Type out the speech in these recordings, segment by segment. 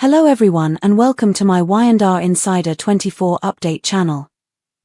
Hello everyone and welcome to my Y&R Insider 24 update channel.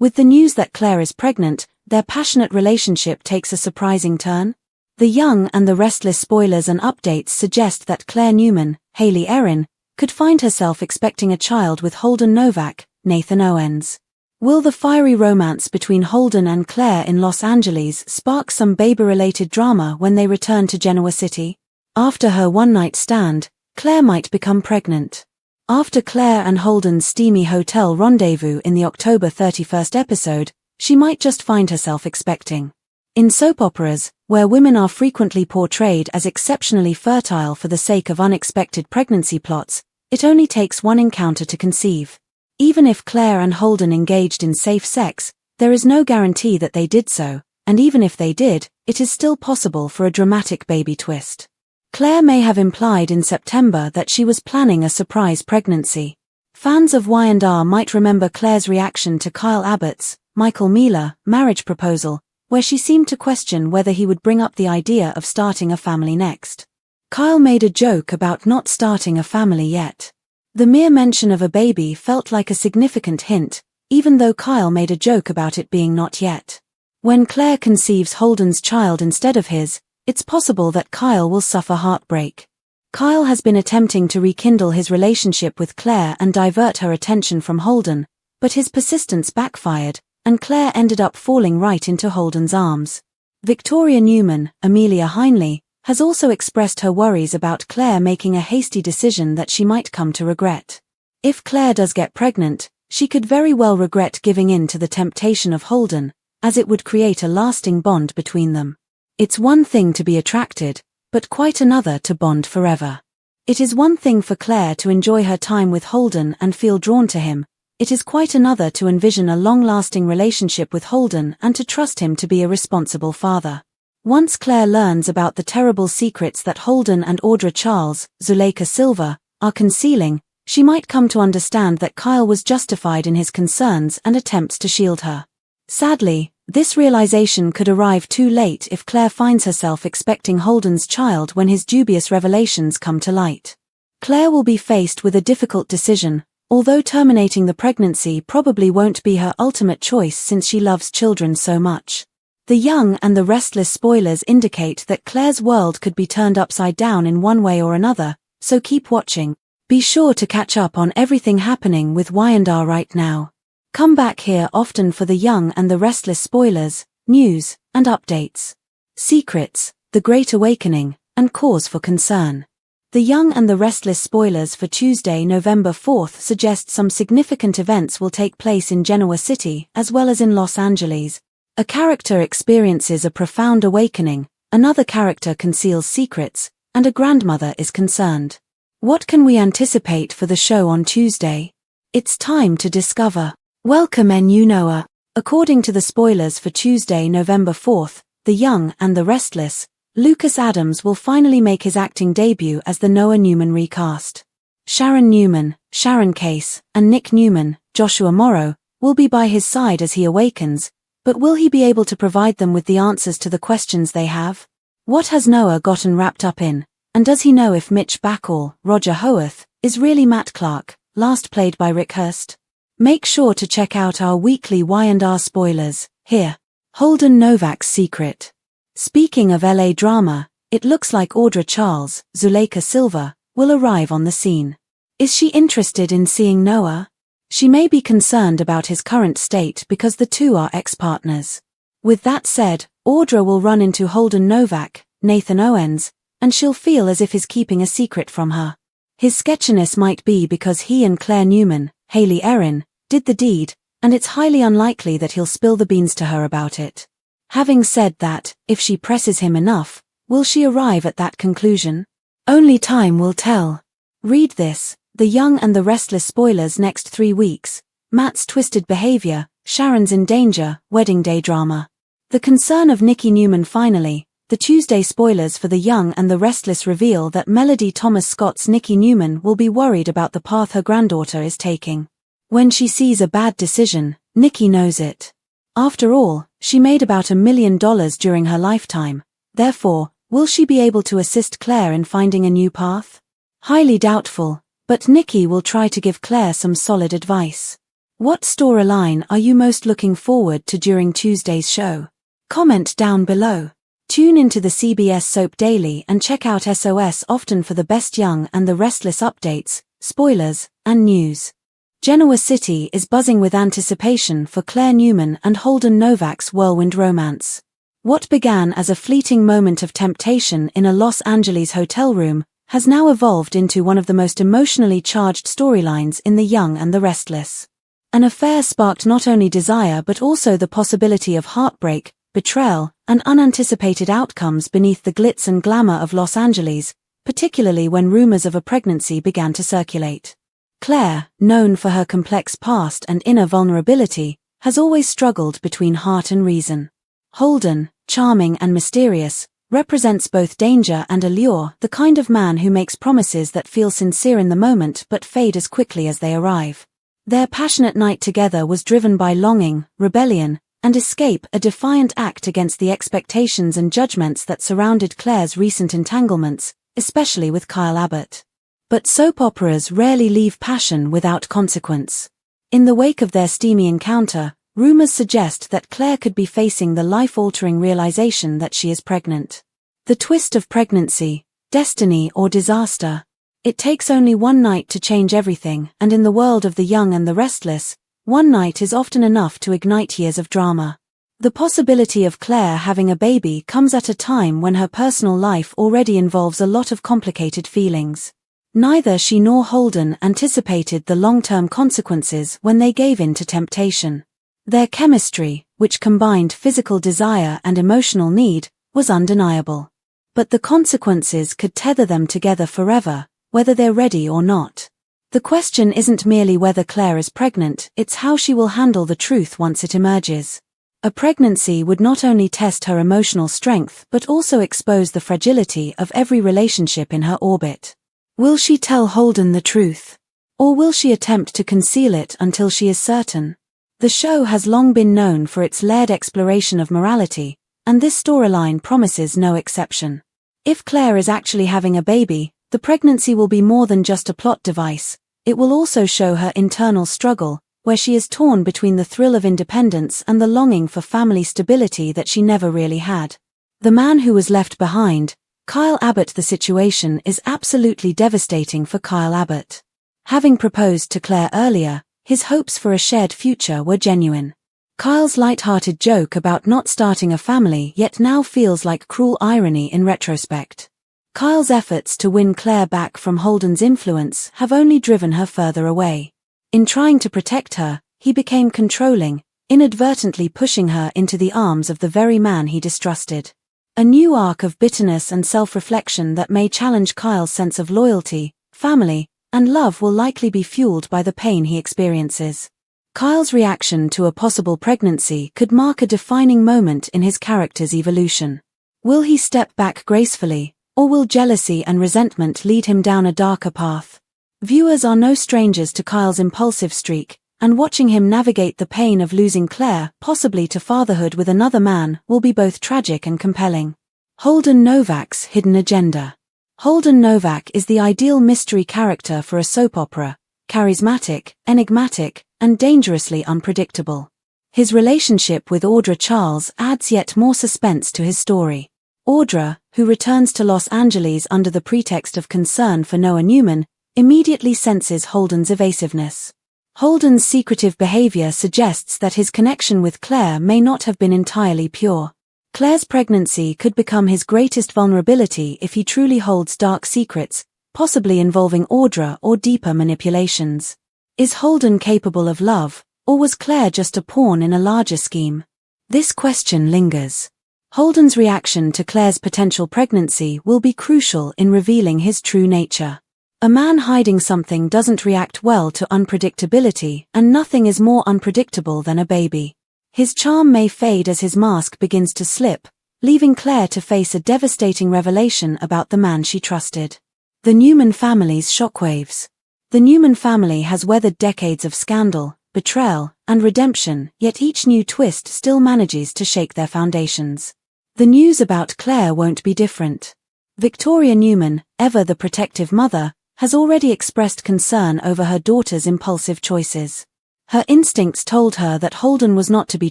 With the news that Claire is pregnant, their passionate relationship takes a surprising turn. The Young and the Restless spoilers and updates suggest that Claire Newman, Hayley Erin, could find herself expecting a child with Holden Novak, Nathan Owens. Will the fiery romance between Holden and Claire in Los Angeles spark some baby-related drama when they return to Genoa City? After her one-night stand, Claire might become pregnant. After Claire and Holden's steamy hotel rendezvous in the October 31st episode, she might just find herself expecting. In soap operas, where women are frequently portrayed as exceptionally fertile for the sake of unexpected pregnancy plots, it only takes one encounter to conceive. Even if Claire and Holden engaged in safe sex, there is no guarantee that they did so, and even if they did, it is still possible for a dramatic baby twist. Claire may have implied in September that she was planning a surprise pregnancy. Fans of Y&R might remember Claire's reaction to Kyle Abbott's, Michael Miller, marriage proposal, where she seemed to question whether he would bring up the idea of starting a family next. Kyle made a joke about not starting a family yet. The mere mention of a baby felt like a significant hint, even though Kyle made a joke about it being not yet. When Claire conceives Holden's child instead of his, it's possible that Kyle will suffer heartbreak. Kyle has been attempting to rekindle his relationship with Claire and divert her attention from Holden, but his persistence backfired, and Claire ended up falling right into Holden's arms. Victoria Newman, Amelia Heinley, has also expressed her worries about Claire making a hasty decision that she might come to regret. If Claire does get pregnant, she could very well regret giving in to the temptation of Holden, as it would create a lasting bond between them. It's one thing to be attracted, but quite another to bond forever. It is one thing for Claire to enjoy her time with Holden and feel drawn to him. It is quite another to envision a long-lasting relationship with Holden and to trust him to be a responsible father. Once Claire learns about the terrible secrets that Holden and Audra Charles, Zuleika Silva, are concealing, she might come to understand that Kyle was justified in his concerns and attempts to shield her. Sadly, this realization could arrive too late if Claire finds herself expecting Holden's child when his dubious revelations come to light. Claire will be faced with a difficult decision, although terminating the pregnancy probably won't be her ultimate choice since she loves children so much. The Young and the Restless spoilers indicate that Claire's world could be turned upside down in one way or another, so keep watching. Be sure to catch up on everything happening with Y&R right now. Come back here often for the Young and the Restless spoilers, news, and updates. Secrets, The Great Awakening, and cause for concern. The Young and the Restless spoilers for Tuesday, November 4th suggest some significant events will take place in Genoa City as well as in Los Angeles. A character experiences a profound awakening, another character conceals secrets, and a grandmother is concerned. What can we anticipate for the show on Tuesday? It's time to discover. Welcome Noah. According to the spoilers for Tuesday, November 4th, The Young and the Restless, Lucas Adams will finally make his acting debut as the Noah Newman recast. Sharon Newman, Sharon Case, and Nick Newman, Joshua Morrow, will be by his side as he awakens, but will he be able to provide them with the answers to the questions they have? What has Noah gotten wrapped up in, and does he know if Mitch Bacall, Roger Howarth, is really Matt Clark, last played by Rick Hurst? Make sure to check out our weekly Y&R spoilers, here. Holden Novak's secret. Speaking of LA drama, it looks like Audra Charles, Zuleika Silva, will arrive on the scene. Is she interested in seeing Noah? She may be concerned about his current state because the two are ex-partners. With that said, Audra will run into Holden Novak, Nathan Owens, and she'll feel as if he's keeping a secret from her. His sketchiness might be because he and Claire Newman, Hayley Erin, did the deed, and it's highly unlikely that he'll spill the beans to her about it. Having said that, if she presses him enough, will she arrive at that conclusion? Only time will tell. Read this, The Young and the Restless spoilers next 3 weeks, Matt's twisted behavior, Sharon's in danger, wedding day drama. The concern of Nikki Newman finally. The Tuesday spoilers for The Young and the Restless reveal that Melody Thomas Scott's Nikki Newman will be worried about the path her granddaughter is taking. When she sees a bad decision, Nikki knows it. After all, she made about $1 million during her lifetime. Therefore, will she be able to assist Claire in finding a new path? Highly doubtful. But Nikki will try to give Claire some solid advice. What storyline are you most looking forward to during Tuesday's show? Comment down below. Tune into the CBS Soap Daily and check out SOS Often for the best Young and the Restless updates, spoilers, and news. Genoa City is buzzing with anticipation for Claire Newman and Holden Novak's whirlwind romance. What began as a fleeting moment of temptation in a Los Angeles hotel room has now evolved into one of the most emotionally charged storylines in The Young and the Restless. An affair sparked not only desire but also the possibility of heartbreak, betrayal, and unanticipated outcomes beneath the glitz and glamour of Los Angeles, particularly when rumors of a pregnancy began to circulate. Claire, known for her complex past and inner vulnerability, has always struggled between heart and reason. Holden, charming and mysterious, represents both danger and allure, the kind of man who makes promises that feel sincere in the moment but fade as quickly as they arrive. Their passionate night together was driven by longing, rebellion, and escape, a defiant act against the expectations and judgments that surrounded Claire's recent entanglements, especially with Kyle Abbott. But soap operas rarely leave passion without consequence. In the wake of their steamy encounter, rumors suggest that Claire could be facing the life-altering realization that she is pregnant. The twist of pregnancy, destiny or disaster. It takes only one night to change everything, and in the world of The Young and the Restless, one night is often enough to ignite years of drama. The possibility of Claire having a baby comes at a time when her personal life already involves a lot of complicated feelings. Neither she nor Holden anticipated the long-term consequences when they gave in to temptation. Their chemistry, which combined physical desire and emotional need, was undeniable. But the consequences could tether them together forever, whether they're ready or not. The question isn't merely whether Claire is pregnant, it's how she will handle the truth once it emerges. A pregnancy would not only test her emotional strength but also expose the fragility of every relationship in her orbit. Will she tell Holden the truth? Or will she attempt to conceal it until she is certain? The show has long been known for its layered exploration of morality, and this storyline promises no exception. If Claire is actually having a baby, the pregnancy will be more than just a plot device. It will also show her internal struggle, where she is torn between the thrill of independence and the longing for family stability that she never really had. The man who was left behind, Kyle Abbott. The situation is absolutely devastating for Kyle Abbott. Having proposed to Claire earlier, his hopes for a shared future were genuine. Kyle's light-hearted joke about not starting a family yet now feels like cruel irony in retrospect. Kyle's efforts to win Claire back from Holden's influence have only driven her further away. In trying to protect her, he became controlling, inadvertently pushing her into the arms of the very man he distrusted. A new arc of bitterness and self-reflection that may challenge Kyle's sense of loyalty, family, and love will likely be fueled by the pain he experiences. Kyle's reaction to a possible pregnancy could mark a defining moment in his character's evolution. Will he step back gracefully, or will jealousy and resentment lead him down a darker path? Viewers are no strangers to Kyle's impulsive streak, and watching him navigate the pain of losing Claire, possibly to fatherhood with another man, will be both tragic and compelling. Holden Novak's hidden agenda. Holden Novak is the ideal mystery character for a soap opera, charismatic, enigmatic, and dangerously unpredictable. His relationship with Audra Charles adds yet more suspense to his story. Audra, who returns to Los Angeles under the pretext of concern for Noah Newman, immediately senses Holden's evasiveness. Holden's secretive behavior suggests that his connection with Claire may not have been entirely pure. Claire's pregnancy could become his greatest vulnerability if he truly holds dark secrets, possibly involving Audra or deeper manipulations. Is Holden capable of love, or was Claire just a pawn in a larger scheme? This question lingers. Holden's reaction to Claire's potential pregnancy will be crucial in revealing his true nature. A man hiding something doesn't react well to unpredictability, and nothing is more unpredictable than a baby. His charm may fade as his mask begins to slip, leaving Claire to face a devastating revelation about the man she trusted. The Newman family's shockwaves. The Newman family has weathered decades of scandal, betrayal, and redemption, yet each new twist still manages to shake their foundations. The news about Claire won't be different. Victoria Newman, ever the protective mother, has already expressed concern over her daughter's impulsive choices. Her instincts told her that Holden was not to be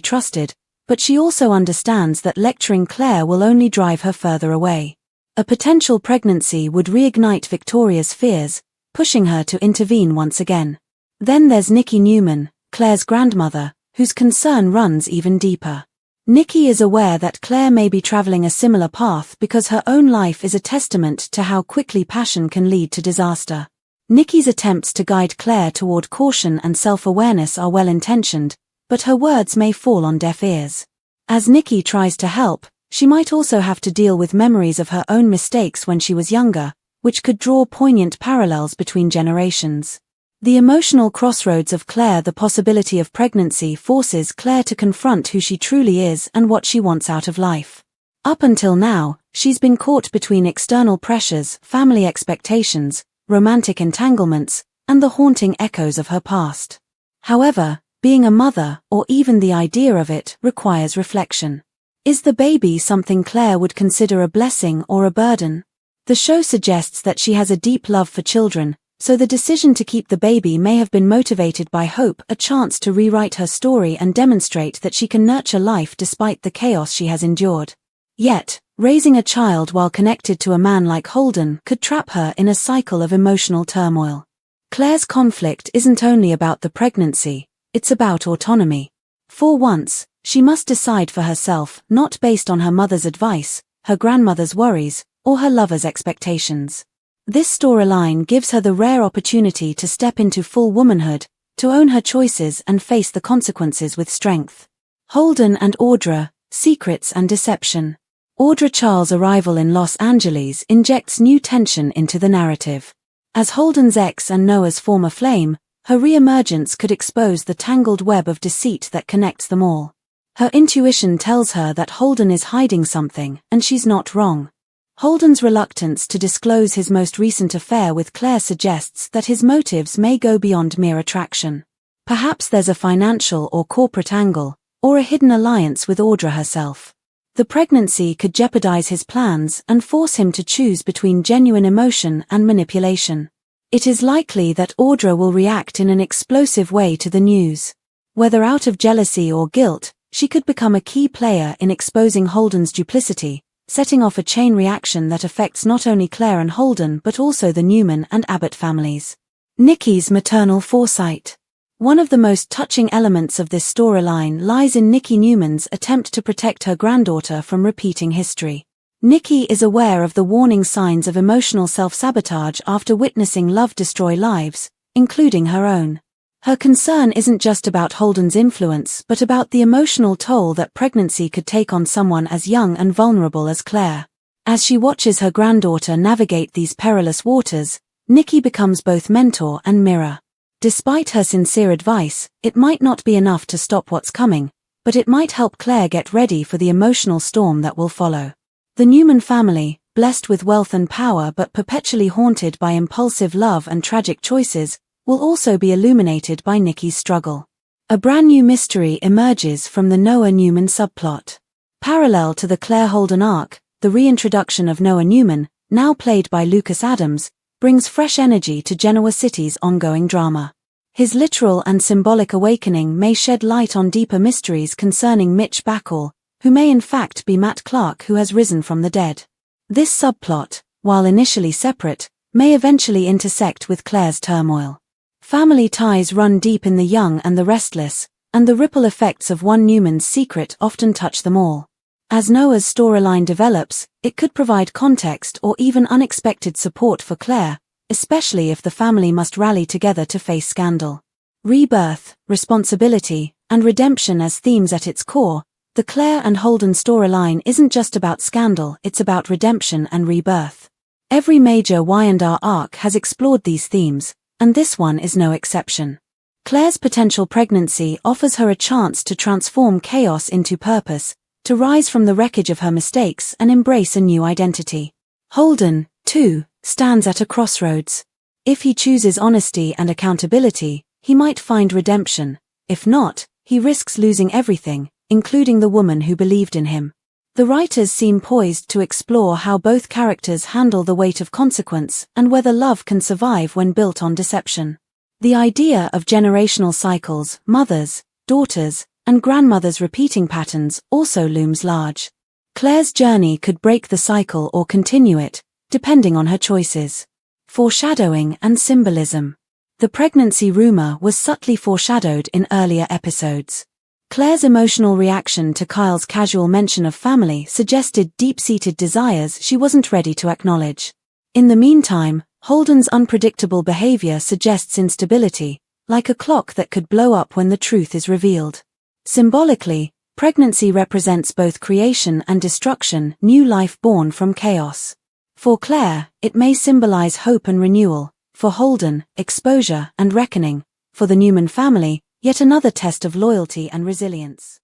trusted, but she also understands that lecturing Claire will only drive her further away. A potential pregnancy would reignite Victoria's fears, pushing her to intervene once again. Then there's Nikki Newman, Claire's grandmother, whose concern runs even deeper. Nikki is aware that Claire may be traveling a similar path because her own life is a testament to how quickly passion can lead to disaster. Nikki's attempts to guide Claire toward caution and self-awareness are well-intentioned, but her words may fall on deaf ears. As Nikki tries to help, she might also have to deal with memories of her own mistakes when she was younger, which could draw poignant parallels between generations. The emotional crossroads of Claire. The possibility of pregnancy forces Claire to confront who she truly is and what she wants out of life. Up until now, she's been caught between external pressures, family expectations, romantic entanglements, and the haunting echoes of her past. However, being a mother, or even the idea of it, requires reflection. Is the baby something Claire would consider a blessing or a burden? The show suggests that she has a deep love for children, so the decision to keep the baby may have been motivated by hope, a chance to rewrite her story and demonstrate that she can nurture life despite the chaos she has endured. Yet, raising a child while connected to a man like Holden could trap her in a cycle of emotional turmoil. Claire's conflict isn't only about the pregnancy, it's about autonomy. For once, she must decide for herself, not based on her mother's advice, her grandmother's worries, or her lover's expectations. This storyline gives her the rare opportunity to step into full womanhood, to own her choices and face the consequences with strength. Holden and Audra, secrets and deception. Audra Charles' arrival in Los Angeles injects new tension into the narrative. As Holden's ex and Noah's former flame, her re-emergence could expose the tangled web of deceit that connects them all. Her intuition tells her that Holden is hiding something, and she's not wrong. Holden's reluctance to disclose his most recent affair with Claire suggests that his motives may go beyond mere attraction. Perhaps there's a financial or corporate angle, or a hidden alliance with Audra herself. The pregnancy could jeopardize his plans and force him to choose between genuine emotion and manipulation. It is likely that Audra will react in an explosive way to the news. Whether out of jealousy or guilt, she could become a key player in exposing Holden's duplicity, setting off a chain reaction that affects not only Claire and Holden but also the Newman and Abbott families. Nikki's maternal foresight. One of the most touching elements of this storyline lies in Nikki Newman's attempt to protect her granddaughter from repeating history. Nikki is aware of the warning signs of emotional self-sabotage after witnessing love destroy lives, including her own. Her concern isn't just about Holden's influence but about the emotional toll that pregnancy could take on someone as young and vulnerable as Claire. As she watches her granddaughter navigate these perilous waters, Nikki becomes both mentor and mirror. Despite her sincere advice, it might not be enough to stop what's coming, but it might help Claire get ready for the emotional storm that will follow. The Newman family, blessed with wealth and power but perpetually haunted by impulsive love and tragic choices, will also be illuminated by Nikki's struggle. A brand new mystery emerges from the Noah Newman subplot. Parallel to the Claire Holden arc, the reintroduction of Noah Newman, now played by Lucas Adams, brings fresh energy to Genoa City's ongoing drama. His literal and symbolic awakening may shed light on deeper mysteries concerning Mitch Bacall, who may in fact be Matt Clark who has risen from the dead. This subplot, while initially separate, may eventually intersect with Claire's turmoil. Family ties run deep in the young and the restless, and the ripple effects of one Newman's secret often touch them all. As Noah's storyline develops, it could provide context or even unexpected support for Claire, especially if the family must rally together to face scandal. Rebirth, responsibility, and redemption as themes at its core, the Claire and Holden storyline isn't just about scandal, it's about redemption and rebirth. Every major Y&R arc has explored these themes, and this one is no exception. Claire's potential pregnancy offers her a chance to transform chaos into purpose, to rise from the wreckage of her mistakes and embrace a new identity. Holden, too, stands at a crossroads. If he chooses honesty and accountability, he might find redemption. If not, he risks losing everything, including the woman who believed in him. The writers seem poised to explore how both characters handle the weight of consequence and whether love can survive when built on deception. The idea of generational cycles, mothers, daughters, and grandmothers repeating patterns also looms large. Claire's journey could break the cycle or continue it, depending on her choices. Foreshadowing and symbolism. The pregnancy rumor was subtly foreshadowed in earlier episodes. Claire's emotional reaction to Kyle's casual mention of family suggested deep-seated desires she wasn't ready to acknowledge. In the meantime, Holden's unpredictable behavior suggests instability, like a clock that could blow up when the truth is revealed. Symbolically, pregnancy represents both creation and destruction, new life born from chaos. For Claire, it may symbolize hope and renewal. For Holden, exposure and reckoning. For the Newman family, yet another test of loyalty and resilience.